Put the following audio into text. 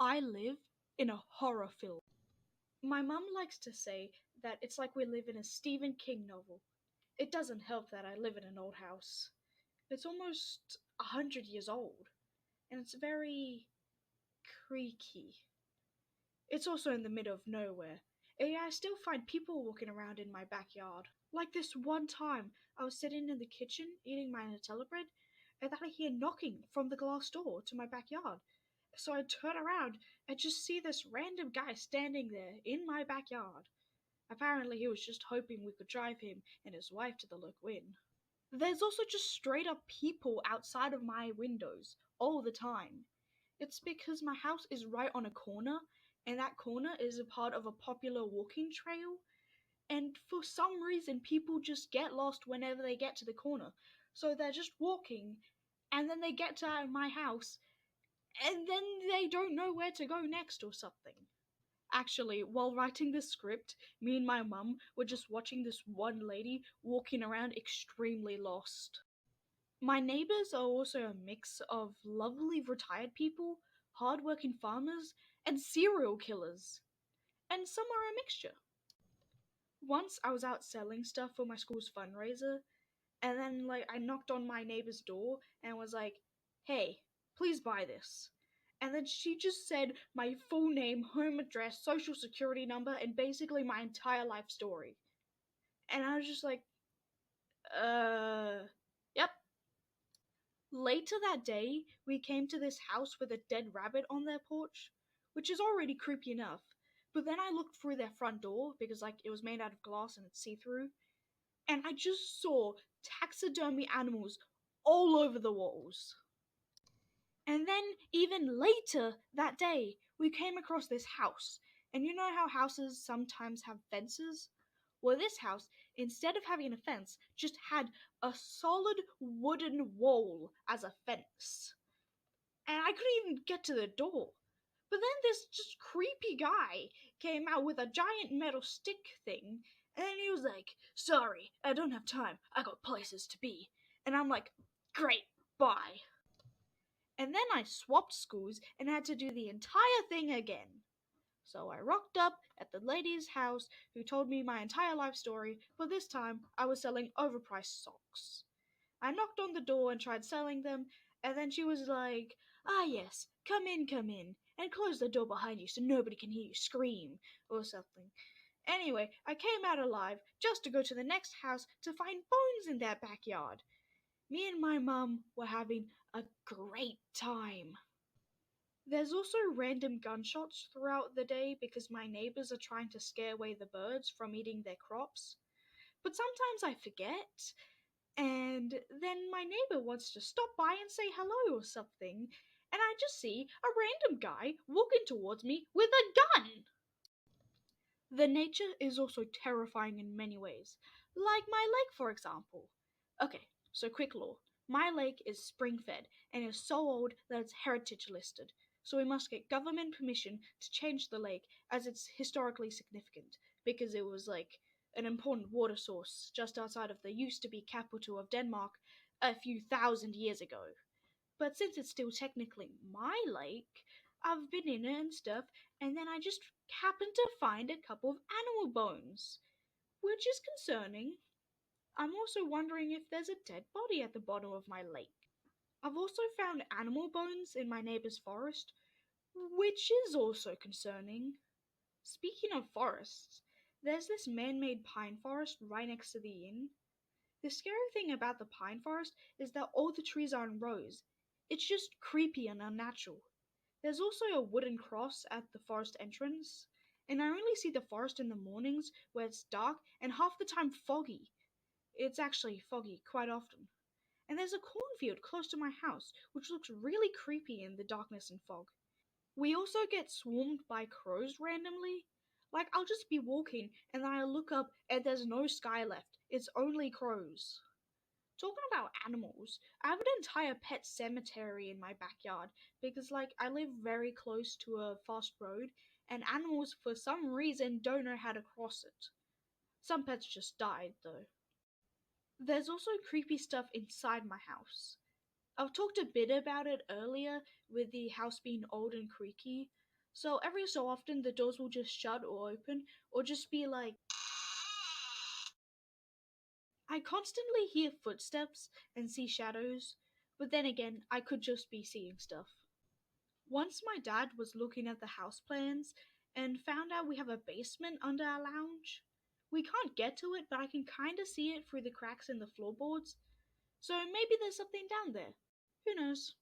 I live in a horror film. My mum likes to say that it's like we live in a Stephen King novel. It doesn't help that I live in an old house. It's almost 100 years old, and it's very creaky. It's also in the middle of nowhere, and I still find people walking around in my backyard. Like this one time, I was sitting in the kitchen eating my Nutella bread, and then I hear knocking from the glass door to my backyard. So I turn around and just see this random guy standing there in my backyard. Apparently, he was just hoping we could drive him and his wife to the local inn. There's also just straight up people outside of my windows all the time. It's because my house is right on a corner, and that corner is a part of a popular walking trail. And for some reason, people just get lost whenever they get to the corner. So they're just walking, and then they get to my house, and then they don't know where to go next or something. Actually, while writing this script, me and my mum were just watching this one lady walking around extremely lost. My neighbors are also a mix of lovely retired people, hardworking farmers, and serial killers. And some are a mixture. Once I was out selling stuff for my school's fundraiser, and then I knocked on my neighbor's door and was like, "Hey, please buy this." And then she just said my full name, home address, social security number, and basically my entire life story. And I was just like, yep. Later that day, we came to this house with a dead rabbit on their porch, which is already creepy enough. But then I looked through their front door because it was made out of glass and it's see-through, and I just saw taxidermy animals all over the walls. And then, even later that day, we came across this house. And you know how houses sometimes have fences? Well, this house, instead of having a fence, just had a solid wooden wall as a fence. And I couldn't even get to the door. But then this just creepy guy came out with a giant metal stick thing, and he was like, "Sorry, I don't have time. I got places to be." And I'm like, "Great, bye." And then I swapped schools and had to do the entire thing again. So I rocked up at the lady's house who told me my entire life story, but this time I was selling overpriced socks. I knocked on the door and tried selling them, and then she was like, "Ah, yes, come in, and close the door behind you so nobody can hear you scream," or something. Anyway, I came out alive just to go to the next house to find bones in their backyard. Me and my mum were having a great time. There's also random gunshots throughout the day because my neighbors are trying to scare away the birds from eating their crops. But sometimes I forget, and then my neighbor wants to stop by and say hello or something, and I just see a random guy walking towards me with a gun. The nature is also terrifying in many ways, like my lake, for example. Okay, so quick lore. My lake is spring fed and is so old that it's heritage listed, so we must get government permission to change the lake as it's historically significant, because it was an important water source just outside of the used to be capital of Denmark a few thousand years ago. But since it's still technically my lake, I've been in it and stuff, and then I just happened to find a couple of animal bones, which is concerning. I'm also wondering if there's a dead body at the bottom of my lake. I've also found animal bones in my neighbor's forest, which is also concerning. Speaking of forests, there's this man-made pine forest right next to the inn. The scary thing about the pine forest is that all the trees are in rows. It's just creepy and unnatural. There's also a wooden cross at the forest entrance, and I only see the forest in the mornings where it's dark and half the time foggy. It's actually foggy quite often. And there's a cornfield close to my house, which looks really creepy in the darkness and fog. We also get swarmed by crows randomly. I'll just be walking and then I look up and there's no sky left. It's only crows. Talking about animals, I have an entire pet cemetery in my backyard because I live very close to a fast road and animals for some reason don't know how to cross it. Some pets just died though. There's also creepy stuff inside my house. I've talked a bit about it earlier with the house being old and creaky, So every so often the doors will just shut or open or just be like. I constantly hear footsteps and see shadows, but then again, I could just be seeing stuff. Once my dad was looking at the house plans and found out we have a basement under our lounge. We can't get to it, but I can kind of see it through the cracks in the floorboards. So maybe there's something down there. Who knows?